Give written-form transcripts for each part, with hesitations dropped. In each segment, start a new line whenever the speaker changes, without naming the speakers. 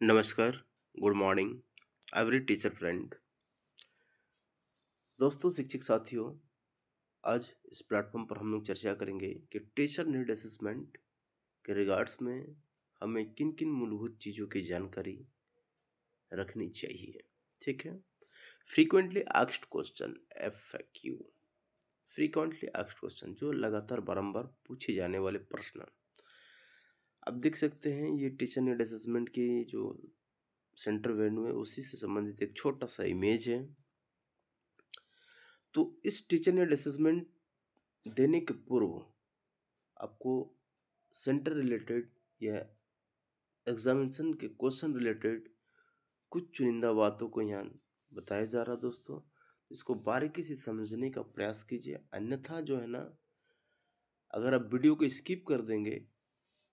नमस्कार, good morning every teacher friend. दोस्तों, शिक्षक साथियों, आज इस प्लेटफॉर्म पर हम लोग चर्चा करेंगे कि टीचर नीड असेसमेंट के रिगार्ड्स में हमें किन किन मूलभूत चीज़ों की जानकारी रखनी चाहिए। ठीक है। Frequently asked question, FAQ। Frequently asked question जो लगातार बारंबार पूछे जाने वाले प्रश्न। आप देख सकते हैं ये टीचर नीड असेसमेंट की जो सेंटर वेन्यू है उसी से संबंधित एक छोटा सा इमेज है। तो इस टीचर नीड असेसमेंट देने के पूर्व आपको सेंटर रिलेटेड या एग्जामिनेशन के क्वेश्चन रिलेटेड कुछ चुनिंदा बातों को यहाँ बताया जा रहा है। दोस्तों, इसको बारीकी से समझने का प्रयास कीजिए, अन्यथा जो है ना, अगर आप वीडियो को स्किप कर देंगे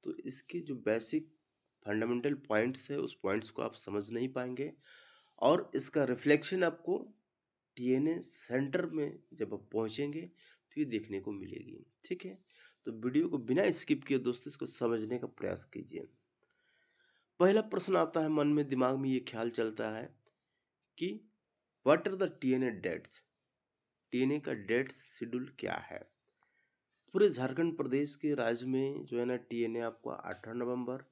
तो इसके जो बेसिक फंडामेंटल पॉइंट्स है उस पॉइंट्स को आप समझ नहीं पाएंगे और इसका रिफ्लेक्शन आपको TNA सेंटर में जब आप पहुंचेंगे तो ये देखने को मिलेगी। ठीक है। तो वीडियो को बिना स्किप किए दोस्तों इसको समझने का प्रयास कीजिए। पहला प्रश्न आता है, मन में दिमाग में ये ख्याल चलता है कि what are the TNA dates. TNA का डेट्स शेड्यूल क्या है। पूरे झारखंड प्रदेश के राज्य में जो है ना TNA आपको 18 नवंबर,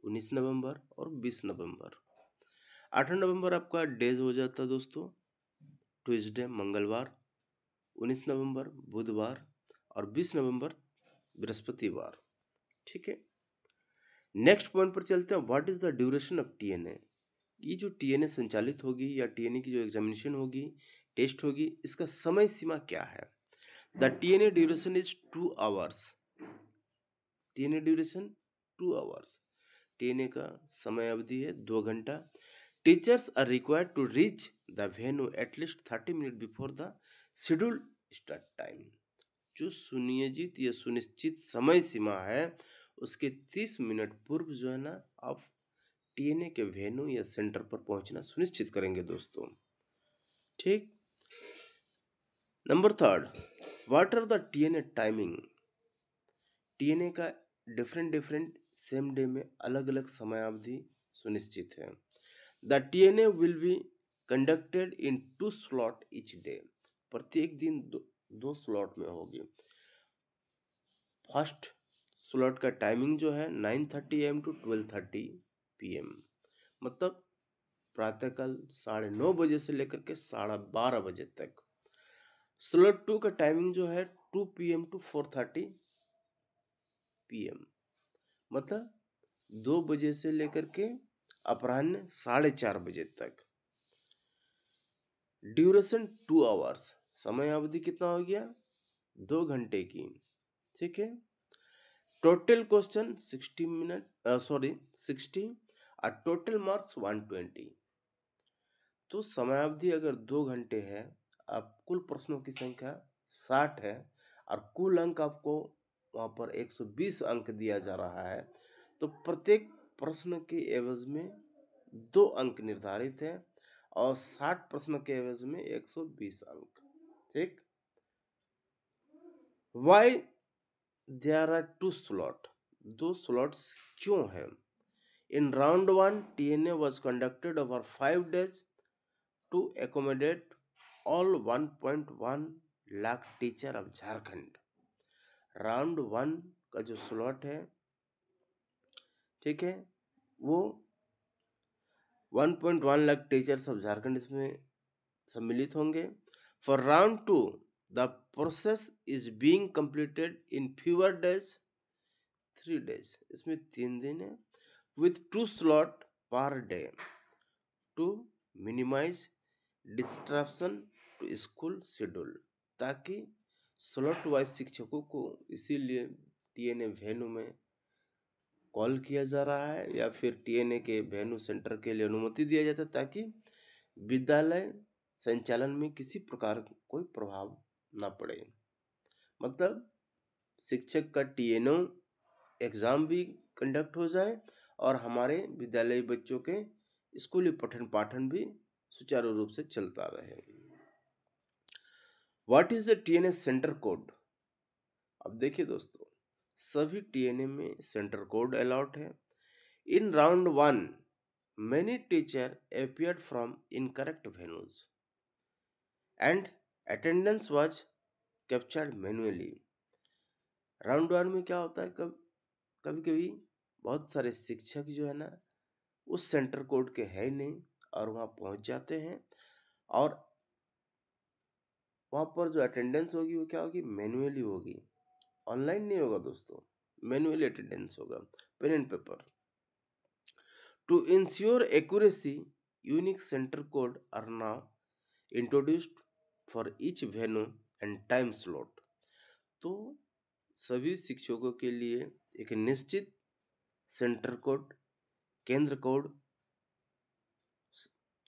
19 नवंबर और 20 नवंबर। 18 नवंबर आपका डेज हो जाता है दोस्तों, ट्यूसडे मंगलवार, 19 नवंबर बुधवार और 20 नवंबर बृहस्पतिवार। ठीक है। नेक्स्ट पॉइंट पर चलते हैं, what is the duration of TNA। ये जो TNA संचालित होगी या TNA की जो एग्जामिनेशन होगी, टेस्ट होगी, इसका समय सीमा क्या है। The TNA duration is 2 hours. TNA duration 2 hours. TNA का समय अवधि है 2 घंटा। Teachers are required to reach the venue at least 30 minute before the schedule start time. जो सुनियोजित या सुनिश्चित समय सीमा है उसके 30 मिनट पूर्व जो है ना आप TNA के वेन्यू या सेंटर पर पहुंचना सुनिश्चित करेंगे दोस्तों। ठीक। Number third, what are the TNA timing. TNA का डिफरेंट सेम डे में अलग अलग समयावधि सुनिश्चित है। The TNA will be conducted in 2 slot each day. प्रत्येक दिन दो स्लॉट में होगी। फर्स्ट स्लॉट का टाइमिंग जो है 9:30 AM टू 12:30 PM, मतलब प्रातःकाल 9:30 बजे से लेकर के 12:30 बजे तक। स्लॉट 2 का टाइमिंग जो है 2 PM टू 4:30 PM, मतलब 2 बजे से लेकर के अपराह्न 4:30 बजे तक। ड्यूरेशन 2 आवर्स, समय अवधि कितना हो गया, 2 घंटे की। ठीक है। टोटल क्वेश्चन 60 मिनट, 60 और टोटल मार्क्स 120। तो समयावधि अगर 2 घंटे है, आप कुल प्रश्नों की संख्या 60 है और कुल अंक आपको वहाँ पर 120 अंक दिया जा रहा है, तो प्रत्येक प्रश्न के एवज में 2 अंक निर्धारित है और 60 प्रश्न के एवज में 120 अंक। ठीक। Why there are 2 slot, 2 slots क्यों है। In round 1 TNA was conducted over 5 days to accommodate all 1.1 lakh teacher of Jharkhand. Round 1 का जो स्लॉट है, ठीक है, वो 1.1 लाख टीचर्स ऑफ झारखंड इसमें सम्मिलित होंगे। For round 2 the process is being completed in fewer days, 3 days, इसमें 3 दिन है, with 2 slot per day to minimize disruption to school schedule, ताकि स्लॉट वाइज शिक्षकों को इसीलिए TNA वेन्यू में कॉल किया जा रहा है या फिर TNA के वेन्यू सेंटर के लिए अनुमति दिया जाता है, ताकि विद्यालय संचालन में किसी प्रकार कोई प्रभाव ना पड़े। मतलब शिक्षक का TNA एग्ज़ाम भी कंडक्ट हो जाए और हमारे विद्यालय बच्चों के स्कूली पठन पाठन भी सुचारू रूप से चलता रहे। What is the TNA centre code. अब देखिए दोस्तों, सभी TNA में सेंटर कोड अलाउड है। In round 1 many teacher appeared from incorrect venues and attendance was captured manually. Round one में क्या होता है, कभी कभी बहुत सारे शिक्षक जो है ना उस सेंटर कोड के है ही नहीं और वहाँ पहुँच जाते हैं, और वहाँ पर जो अटेंडेंस होगी वो क्या होगी, मैनुअली होगी, ऑनलाइन नहीं होगा दोस्तों, मैनुअली अटेंडेंस होगा, pen and paper. To ensure accuracy, unique centre code are now introduced for each venue and time slot. तो सभी शिक्षकों के लिए एक निश्चित सेंटर कोड, केंद्र कोड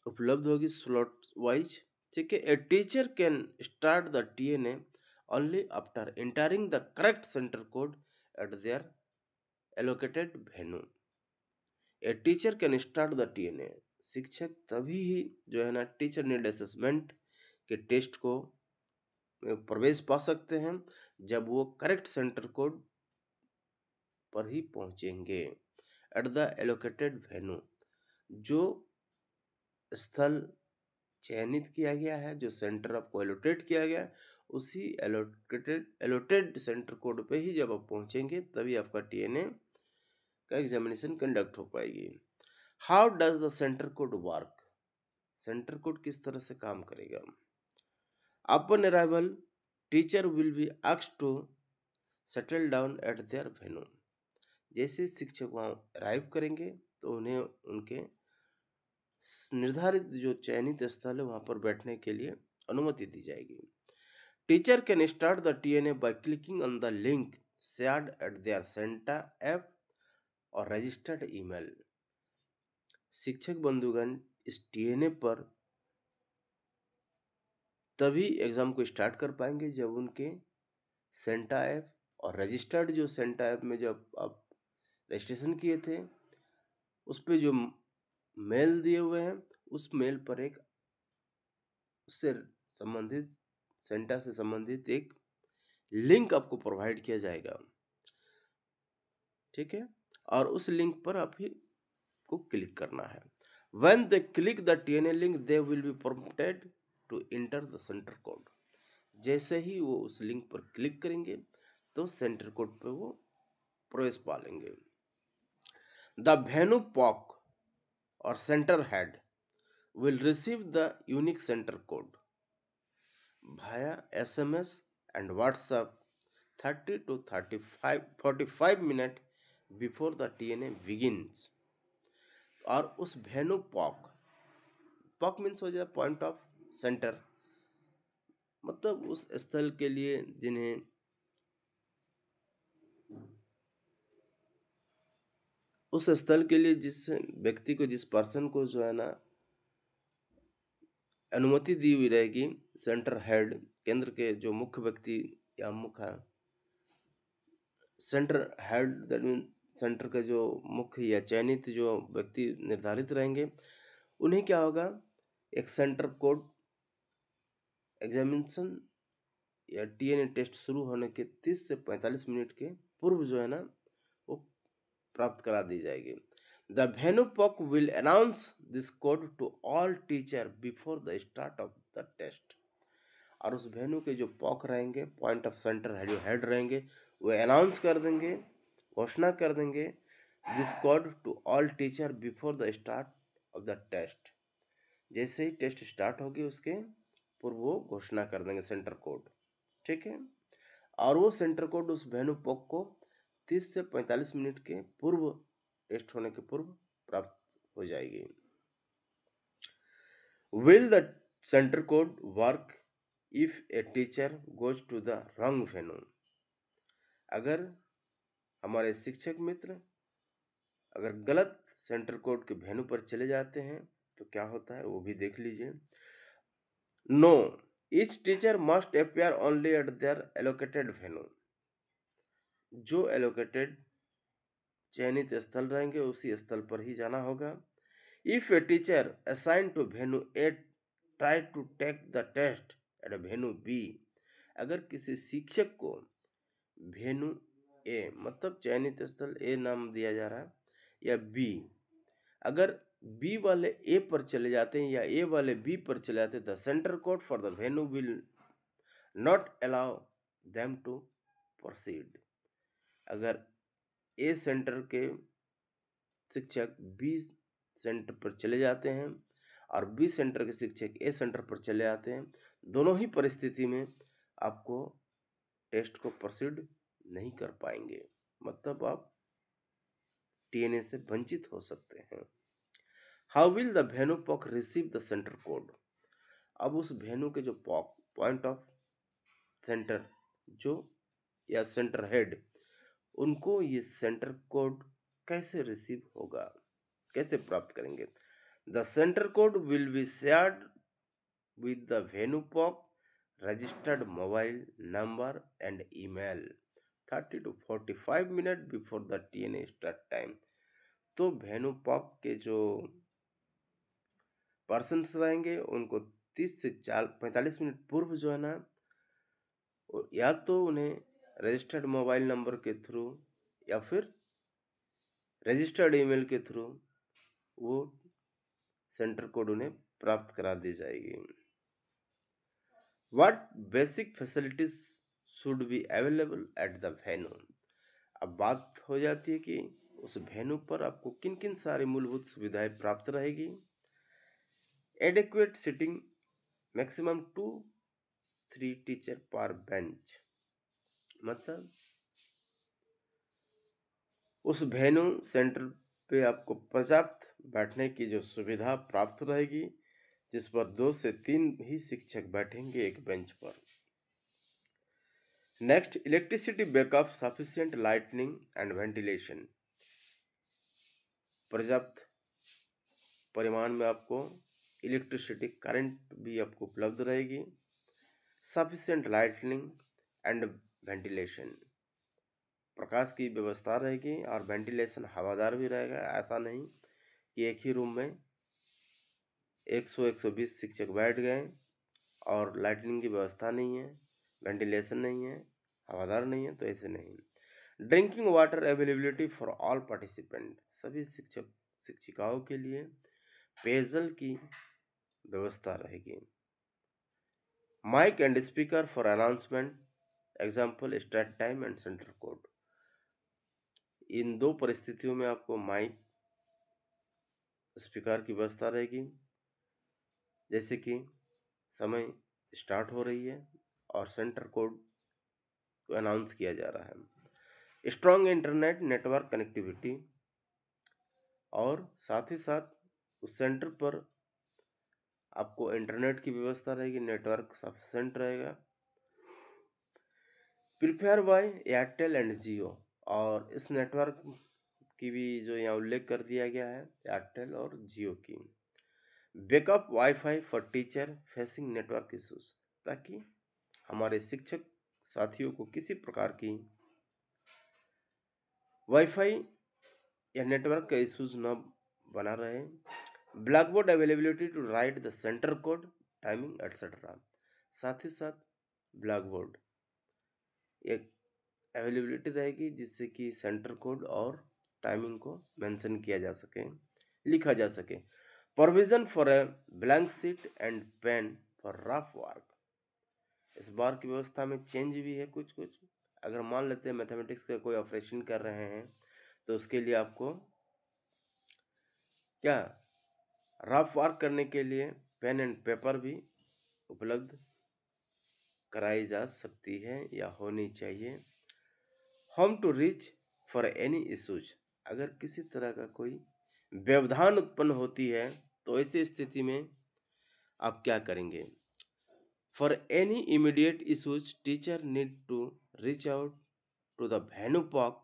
उपलब्ध होगी स्लॉट वाइज. ठीक है. A teacher can start the TNA only after entering the correct centre code eight their allocated venue. A teacher can start the TNA. शिक्षक तभी ही जो है ना टीचर नीड असेसमेंट के टेस्ट को प्रवेश पा सकते हैं जब वो करेक्ट सेंटर कोड पर ही पहुंचेंगे एट द एलोकेटेड वेन्यू. जो स्थल चयनित किया गया है, जो सेंटर आपको एलोटेट किया गया है, उसी एलोटेड सेंटर कोड पे ही जब आप पहुंचेंगे तभी आपका TNA का एग्जामिनेशन कंडक्ट हो पाएगी. How does the centre code work? Centre code किस तरह से काम करेगा? Upon arrival teacher will be asked to settle down at their venue. जैसे शिक्षक वहाँ अराइव करेंगे तो उन्हें उनके निर्धारित जो चयनित स्थल है वहाँ पर बैठने के लिए अनुमति दी जाएगी. Teacher can start the TNA by clicking on the link shared eight there Santa app और रजिस्टर्ड ईमेल. शिक्षक बंधुगण इस TNA पर तभी एग्जाम को स्टार्ट कर पाएंगे जब उनके सेंटा ऐप और रजिस्टर्ड जो सेंटा ऐप में जब आप रजिस्ट्रेशन किए थे उस पर जो मेल दिए हुए हैं उस मेल पर एक उससे संबंधित सेंटा से संबंधित एक लिंक आपको प्रोवाइड किया जाएगा. ठीक है. और उस लिंक पर आप ही को क्लिक करना है. When they click the TNA link, they will be prompted to enter the center code. जैसे ही वो उस लिंक पर क्लिक करेंगे तो सेंटर कोड पे वो प्रवेश पा लेंगे. The venue POC or center head will receive the unique center code via SMS and WhatsApp 30 to 45 minutes before the TNA begins. और उस वेन्यू पॉक मीन्स हो जाए पॉइंट ऑफ सेंटर, मतलब उस स्थल के लिए जिन्हें उस स्थल के लिए जिस व्यक्ति को, जिस पर्सन को जो है ना अनुमति दी हुई रहेगी, सेंटर हेड, केंद्र के जो मुख्य व्यक्ति या मुख्य centre head, that means centre के जो मुख्य या चयनित जो व्यक्ति निर्धारित रहेंगे, उन्हें क्या होगा, एक सेंटर कोड एग्जामिनेशन या TNA टेस्ट शुरू होने के 30 से 45 मिनट के पूर्व जो है ना वो प्राप्त करा दी जाएगी. The venue POC will announce this code to all teacher before the start of the test. और उस वेन्यू के जो पॉक रहेंगे, पॉइंट ऑफ सेंटर जो हेड रहेंगे, वो अनाउंस कर देंगे, घोषणा कर देंगे this code to all teacher before the start of the test. जैसे ही टेस्ट स्टार्ट होगी उसके पूर्व वो घोषणा कर देंगे सेंटर कोड. ठीक है. और वो सेंटर कोड उस वेन्यू पॉक को 30 से 45 मिनट के पूर्व, टेस्ट होने के पूर्व प्राप्त हो जाएगी. Will the centre code work if a teacher goes to the wrong venue? अगर हमारे शिक्षक मित्र अगर गलत सेंटर कोड के वेन्यू पर चले जाते हैं तो क्या होता है वो भी देख लीजिए. No, each teacher must appear only at their allocated venue. जो एलोकेटेड चयनित स्थल रहेंगे उसी स्थल पर ही जाना होगा. If a teacher assign to venue a try to take the test at venue B. अगर किसी शिक्षक को वेन्यू ए, मतलब चयनित स्थल ए नाम दिया जा रहा है, या बी, अगर बी वाले ए पर चले जाते हैं या ए वाले बी पर चले जाते हैं, the centre code for the venue will not allow them to proceed. अगर ए सेंटर के शिक्षक बी सेंटर पर चले जाते हैं और बी सेंटर के शिक्षक ए सेंटर पर चले जाते हैं, दोनों ही परिस्थिति में आपको टेस्ट को प्रोसीड नहीं कर पाएंगे, मतलब आप टीएनए से वंचित हो सकते हैं। How will the venue pock receive the centre code? अब उस वेन्यू के जो पॉइंट ऑफ सेंटर जो या सेंटर हेड, उनको ये सेंटर कोड कैसे रिसीव होगा, कैसे प्राप्त करेंगे? The centre code will be shared with the venue pock registered mobile number and email 30 to 45 minute before the TNA start time. तो वेन्यू पॉक के जो पर्सन्स रहेंगे उनको 30 से 45 मिनट पूर्व जो है ना, या तो उन्हें रजिस्टर्ड मोबाइल नंबर के थ्रू या फिर रजिस्टर्ड ईमेल के थ्रू वो सेंटर कोड उन्हें प्राप्त करा दी जाएगी। What basic facilities should be available at the venue? अब बात हो जाती है कि उस वेन्यू पर आपको किन किन सारी मूलभूत सुविधाएं प्राप्त रहेगी। एडिक्वेट सिटिंग, मैक्सिमम 2-3 टीचर पर बेंच, मतलब उस वेन्यू सेंटर पे आपको पर्याप्त बैठने की जो सुविधा प्राप्त रहेगी, जिस पर 2 से 3 ही शिक्षक बैठेंगे एक बेंच पर। Next, electricity backup, sufficient lightning and ventilation, पर्याप्त परिमाण में आपको इलेक्ट्रिसिटी करंट भी आपको उपलब्ध रहेगी। सफिशिएंट लाइटनिंग एंड वेंटिलेशन, प्रकाश की व्यवस्था रहेगी और वेंटिलेशन हवादार भी रहेगा। ऐसा नहीं कि एक ही रूम में 100-120 शिक्षक बैठ गए और लाइटनिंग की व्यवस्था नहीं है, वेंटिलेशन नहीं है, हवादार नहीं है, तो ऐसे नहीं। Drinking water availability for all participant, सभी शिक्षक शिक्षिकाओं के लिए पेयजल की व्यवस्था रहेगी। Mic and speaker for announcement, example start time and centre code. इन दो परिस्थितियों में आपको माइक स्पीकर की व्यवस्था रहेगी, जैसे कि समय स्टार्ट हो रही है और सेंटर कोड को अनाउंस किया जा रहा है। स्ट्रॉन्ग इंटरनेट नेटवर्क कनेक्टिविटी, और साथ ही साथ उस सेंटर पर आपको इंटरनेट की व्यवस्था रहेगी, नेटवर्क सफिशिएंट रहेगा। प्रिफेयर बाय एयरटेल एंड जियो, और इस नेटवर्क की भी जो यहाँ उल्लेख कर दिया गया है एयरटेल और जियो की। Backup wifi for teacher facing network issues, ताकि हमारे शिक्षक साथियों को किसी प्रकार की वाईफाई या नेटवर्क का इश्यूज न बना रहे। Black board availability to write the centre code, timing etcetera, साथ ही साथ ब्लैक बोर्ड एक अवेलेबिलिटी रहेगी जिससे कि सेंटर कोड और टाइमिंग को मेंशन किया जा सके, लिखा जा सके। Provision for a blank sheet and pen for rough work, इस बार की व्यवस्था में चेंज भी है कुछ कुछ। अगर मान लेते हैं मैथमेटिक्स का कोई ऑपरेशन कर रहे हैं तो उसके लिए आपको क्या रफ वर्क करने के लिए पेन एंड पेपर भी उपलब्ध कराई जा सकती है या होनी चाहिए। Whom to reach for any issues, अगर किसी तरह का कोई व्यवधान उत्पन्न होती है तो ऐसी स्थिति में आप क्या करेंगे? For any immediate issues teacher need to reach out to the venue POC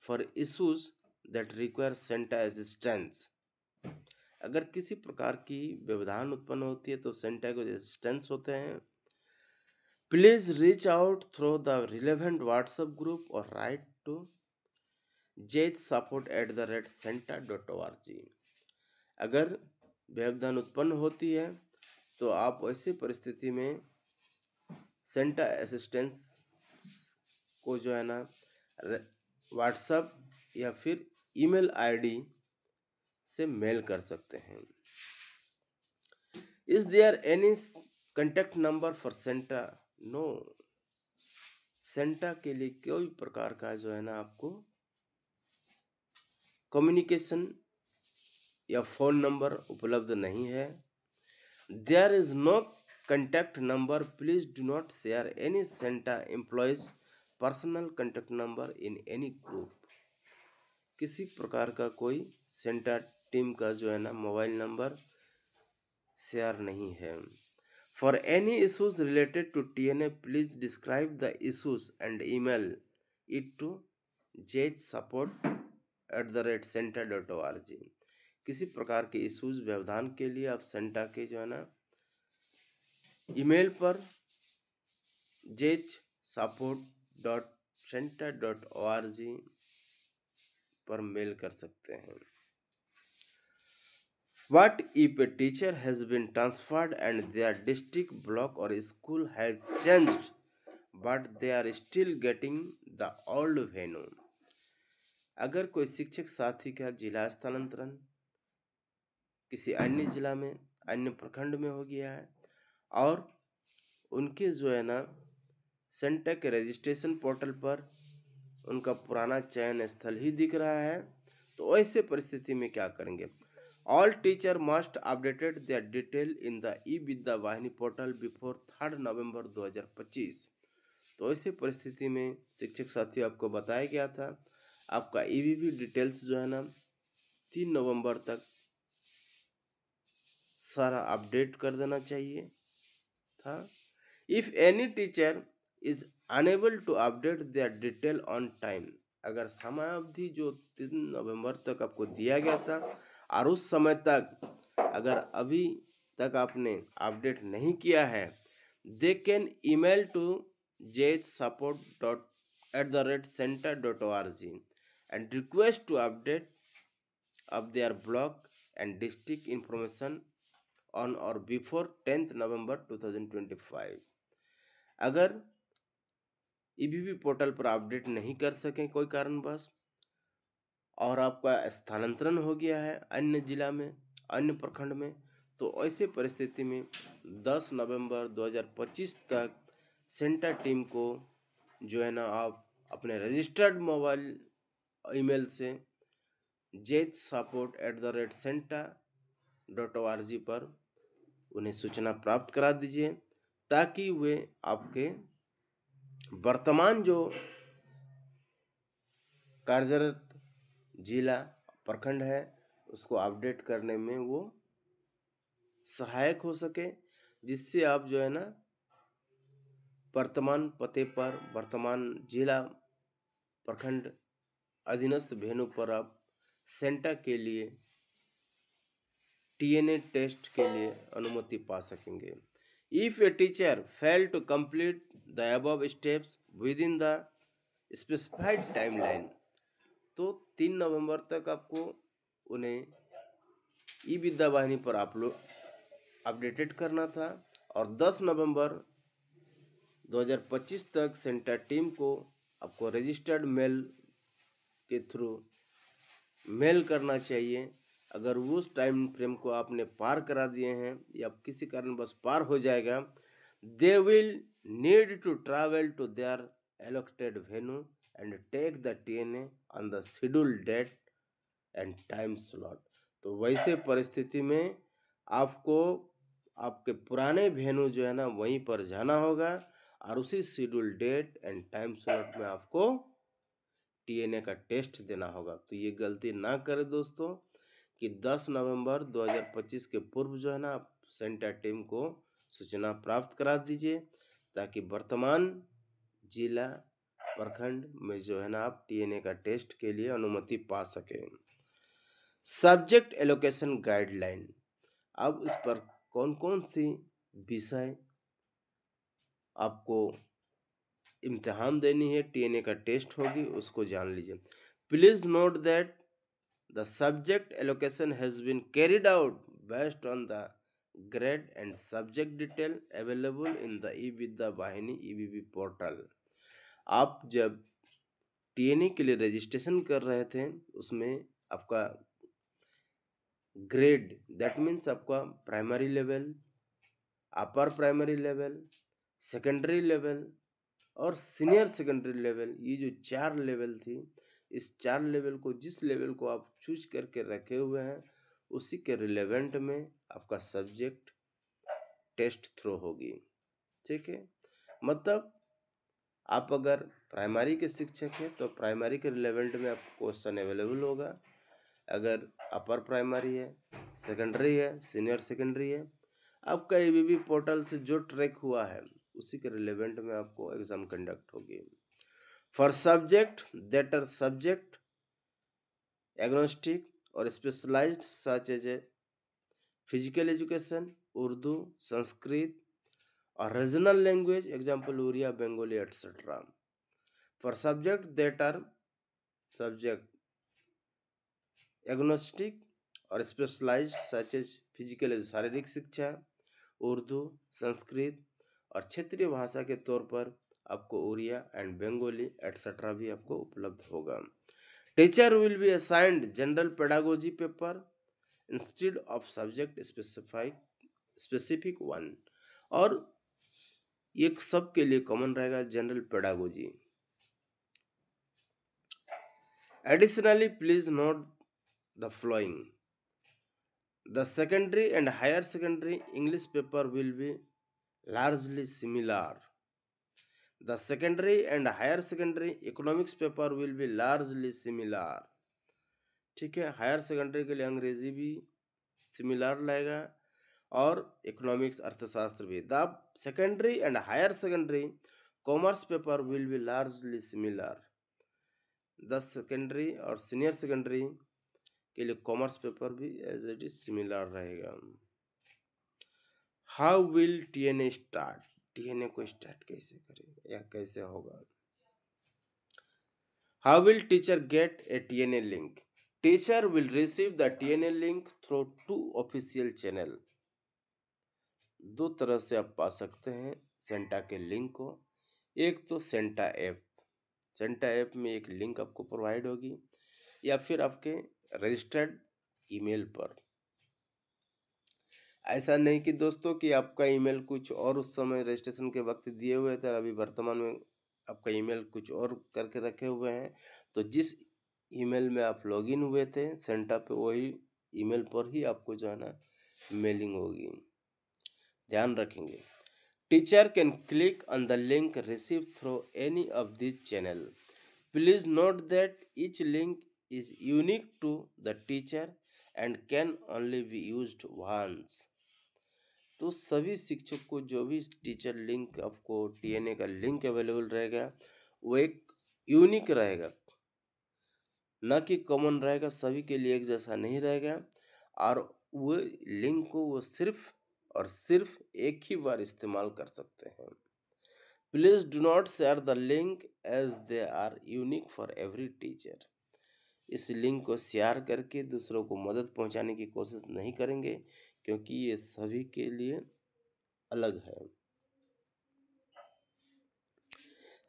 for issues that require CENTA assistance, अगर किसी प्रकार की व्यवधान उत्पन्न होती है तो सेंटा को असिस्टेंस होते हैं। Please reach out through the relevant WhatsApp group और राइट टू jsupport@centa.org। अगर व्यवधान उत्पन्न होती है तो आप ऐसी परिस्थिति में सेंटा असिस्टेंस को जो है ना व्हाट्सएप या फिर ईमेल आईडी से मेल कर सकते हैं। Is there any contact number for CENTA? No, CENTA के लिए कोई प्रकार का जो है ना आपको कम्युनिकेशन या फ़ोन नंबर उपलब्ध नहीं है। There is no contact number, please do not share any CENTA employees personal contact number in any group. किसी प्रकार का कोई सेंटा टीम का जो है ना मोबाइल नंबर शेयर नहीं है। For any issues related to TNA, please describe the issues and email it to jsupport@centa.org। किसी प्रकार के इश्यूज व्यवधान के लिए आप सेंटा के जो है ना ईमेल पर jsupport.centa.org पर मेल कर सकते हैं। What if a teacher has been transferred and their district, block or school has changed but they are still getting the old venue? अगर कोई शिक्षक साथी का जिला स्थानांतरण किसी अन्य जिला में, अन्य प्रखंड में हो गया है और उनके जो है ना सेंटा के रजिस्ट्रेशन पोर्टल पर उनका पुराना चयन स्थल ही दिख रहा है, तो ऐसे परिस्थिति में क्या करेंगे? All teacher must updated their detail in the eVidya Vahini portal before 3 नवंबर 2025। तो ऐसे परिस्थिति में शिक्षक साथी आपको बताया गया था आपका EBB डिटेल्स जो है ना 3 नवंबर तक सारा अपडेट कर देना चाहिए था। If any teacher is unable to update their detail on time, अगर समयावधि जो 3 नवंबर तक आपको दिया गया था और उस समय तक अगर अभी तक आपने अपडेट नहीं किया है, they can email to jsupport@centa.org and request to update of their block and district information on or before 10th November 2025। अगर EBB पोर्टल पर अपडेट नहीं कर सकें कोई कारणवश और आपका स्थानांतरण हो गया है अन्य जिला में, अन्य प्रखंड में, तो ऐसे परिस्थिति में 10 नवंबर 2025 तक सेंटा टीम को जो है ना आप अपने रजिस्टर्ड मोबाइल ईमेल से jsupport@centa.org पर उन्हें सूचना प्राप्त करा दीजिए ताकि वे आपके वर्तमान जो कार्यरत जिला प्रखंड है उसको अपडेट करने में वो सहायक हो सके, जिससे आप जो है ना वर्तमान पते पर, वर्तमान जिला प्रखंड अधीनस्थ वेन्यू पर आप सेंटा के लिए TNA टेस्ट के लिए अनुमति पा सकेंगे। If a teacher fail to complete the above steps within the specified timeline, तो 3 नवंबर तक आपको उन्हें ई-विद्या वाहिनी पर अपडेटेड करना था और 10 नवंबर 2025 तक सेंटा टीम को आपको रजिस्टर्ड मेल के थ्रू मेल करना चाहिए। अगर उस टाइम फ्रेम को आपने पार करा दिए हैं या किसी कारण बस पार हो जाएगा, they will need to travel to their allocated venue and take the TNA on the scheduled date and time slot. तो वैसे परिस्थिति में आपको आपके पुराने वेन्यू जो है ना वहीं पर जाना होगा और उसी schedule date and time slot में आपको TNA का टेस्ट देना होगा। तो ये गलती ना करें दोस्तों कि 10 नवंबर 2025 के पूर्व जो है ना आप सेंटा टीम को सूचना प्राप्त करा दीजिए ताकि वर्तमान जिला प्रखंड में जो है ना आप TNA का टेस्ट के लिए अनुमति पा सकें। सब्जेक्ट एलोकेशन गाइडलाइन, अब इस पर कौन कौन सी विषय आपको इम्तिहान देनी है, TNA का टेस्ट होगी, उसको जान लीजिए। Please note that the subject allocation has been carried out based on the grade and subject detail available in the eVidya Vahini EBB portal. आप जब TNA के लिए रजिस्ट्रेशन कर रहे थे उसमें आपका ग्रेड दैट मीन्स आपका primary level, upper primary level, secondary level और सीनियर सेकेंडरी लेवल। ये जो 4 लेवल थी, इस 4 लेवल को, जिस लेवल को आप चूज करके रखे हुए हैं, उसी के रिलेवेंट में आपका सब्जेक्ट टेस्ट थ्रो होगी। ठीक है, मतलब आप अगर प्राइमरी के शिक्षक हैं तो प्राइमरी के रिलेवेंट में आपको क्वेश्चन अवेलेबल होगा। अगर अपर प्राइमरी है, सेकेंडरी है, सीनियर सेकेंडरी है, आपका एबीबी पोर्टल से जो ट्रैक हुआ है उसी के रिलेवेंट में आपको एग्जाम कंडक्ट होगी। For subject that are subject agnostic और specialised such as a physical education, Urdu, Sanskrit और regional language example Odia, Bengali etcetera. For subject that are subject agnostic और स्पेशलाइज्ड सच एज फिजिकल शारीरिक शिक्षा, उर्दू, संस्कृत और क्षेत्रीय भाषा के तौर पर आपको उड़िया एंड बंगाली एटसेट्रा भी आपको उपलब्ध होगा। Teacher will be assigned general pedagogy paper instead of subject specific one, और ये सब के लिए कॉमन रहेगा general pedagogy. Additionally please note the following: the secondary and higher secondary English paper will be largely similar. The secondary and higher secondary economics paper will be largely similar. ठीक है, higher secondary के लिए अंग्रेजी भी similar रहेगा और economics अर्थशास्त्र भी। The secondary and higher secondary commerce paper will be largely similar. The secondary और सीनियर सेकेंडरी के लिए कॉमर्स पेपर भी एज इट इज सिमिलर रहेगा। How will TNA start? TNA को स्टार्ट कैसे करें या कैसे होगा? How will teacher get a TNA link? Teacher will receive the TNA link through 2 official channel. 2 तरह से आप पा सकते हैं सेंटा के लिंक को। एक तो सेंटा ऐप, सेंटा ऐप में एक लिंक आपको प्रोवाइड होगी, या फिर आपके रजिस्टर्ड ईमेल पर। ऐसा नहीं कि दोस्तों कि आपका ईमेल कुछ और उस समय रजिस्ट्रेशन के वक्त दिए हुए थे, अभी वर्तमान में आपका ईमेल कुछ और करके रखे हुए हैं, तो जिस ईमेल में आप लॉगिन हुए थे सेंटा पे, वही ईमेल पर ही आपको जो है ना मेलिंग होगी। ध्यान रखेंगे। Teacher can click on the link receive through any of this channel. Please note that each link is unique to the teacher and can only be used once. तो सभी शिक्षक को जो भी टीचर लिंक आपको टीएनए का link available रहेगा वो एक यूनिक रहेगा, ना कि कॉमन रहेगा, सभी के लिए एक जैसा नहीं रहेगा, और वो लिंक को वो सिर्फ और सिर्फ एक ही बार इस्तेमाल कर सकते हैं। Please do not share the link as they are unique for every teacher. इस लिंक को शेयर करके दूसरों को मदद पहुंचाने की कोशिश नहीं करेंगे, क्योंकि ये सभी के लिए अलग है।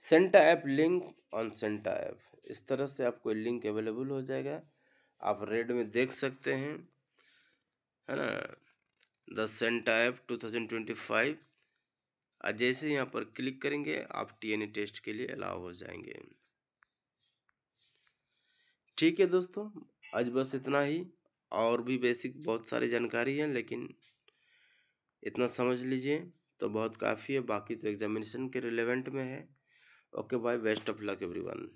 Santa app link on Santa app, इस तरह से आपको लिंक अवेलेबल हो जाएगा, आप रेड में देख सकते हैं, है ना, द सेंटा ऐप 2025। जैसे यहाँ पर क्लिक करेंगे आप टीएनए टेस्ट के लिए अलाउ हो जाएंगे। ठीक है दोस्तों, आज बस इतना ही। और भी बेसिक बहुत सारी जानकारी है, लेकिन इतना समझ लीजिए तो बहुत काफ़ी है, बाकी तो एग्जामिनेशन के रिलेवेंट में है। Okay bye, best of luck everyone.